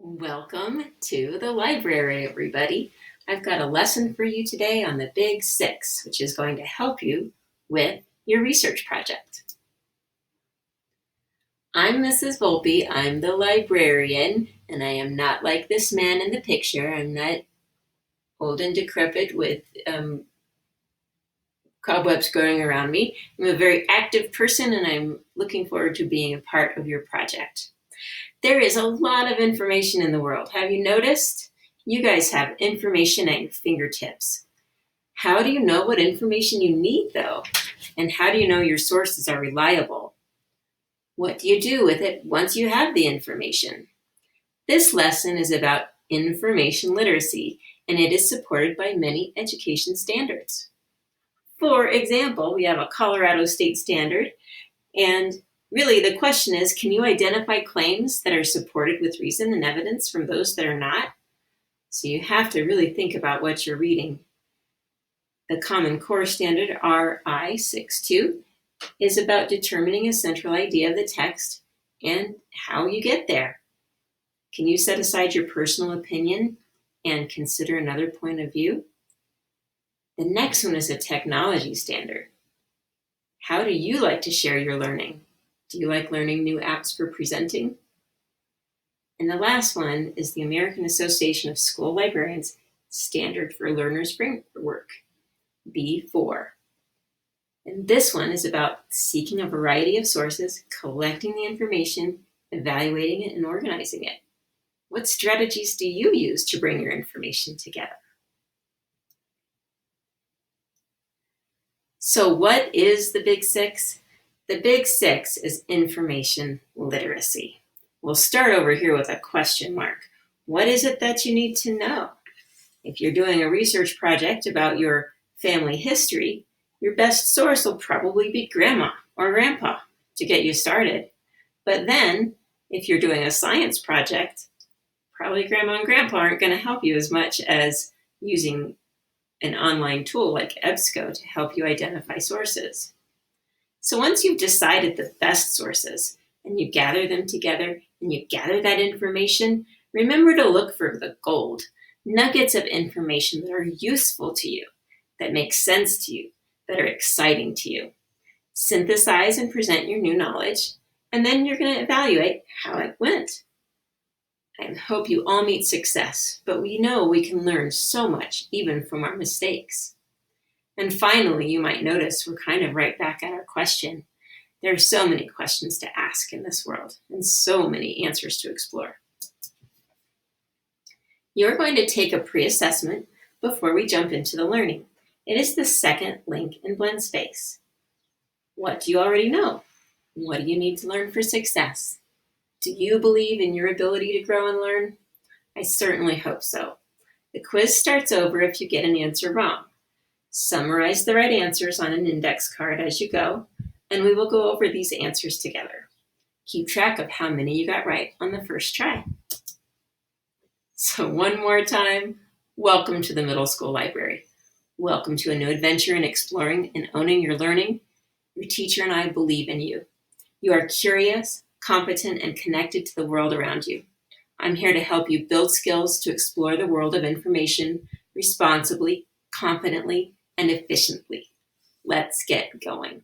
Welcome to the library, everybody. I've got a lesson for you today on the Big 6, which is going to help you with your research project. I'm Mrs. Volpe. I'm the librarian, and I am not like this man in the picture. I'm not old and decrepit with cobwebs growing around me. I'm a very active person, and I'm looking forward to being a part of your project. There is a lot of information in the world. Have you noticed? You guys have information at your fingertips. How do you know what information you need, though? And how do you know your sources are reliable? What do you do with it once you have the information? This lesson is about information literacy, and it is supported by many education standards. For example, we have a Colorado state standard, and really, the question is, can you identify claims that are supported with reason and evidence from those that are not? So you have to really think about what you're reading. The Common Core Standard, RI 62, is about determining a central idea of the text and how you get there. Can you set aside your personal opinion and consider another point of view? The next one is a technology standard. How do you like to share your learning? Do you like learning new apps for presenting? And the last one is the American Association of School Librarians Standard for Learners Framework, B4. And this one is about seeking a variety of sources, collecting the information, evaluating it, and organizing it. What strategies do you use to bring your information together? So what is the Big 6? The Big 6 is information literacy. We'll start over here with a question mark. What is it that you need to know? If you're doing a research project about your family history, your best source will probably be grandma or grandpa to get you started. But then, if you're doing a science project, probably grandma and grandpa aren't going to help you as much as using an online tool like EBSCO to help you identify sources. So once you've decided the best sources and you gather them together and you gather that information, remember to look for the gold, nuggets of information that are useful to you, that make sense to you, that are exciting to you. Synthesize and present your new knowledge, and then you're going to evaluate how it went. I hope you all meet success, but we know we can learn so much even from our mistakes. And finally, you might notice we're kind of right back at our question. There are so many questions to ask in this world and so many answers to explore. You're going to take a pre-assessment before we jump into the learning. It is the second link in Blend Space. What do you already know? What do you need to learn for success? Do you believe in your ability to grow and learn? I certainly hope so. The quiz starts over if you get an answer wrong. Summarize the right answers on an index card as you go, and we will go over these answers together. Keep track of how many you got right on the first try. So one more time, welcome to the middle school library. Welcome to a new adventure in exploring and owning your learning. Your teacher and I believe in you. You are curious, competent, and connected to the world around you. I'm here to help you build skills to explore the world of information responsibly, confidently, and efficiently. Let's get going.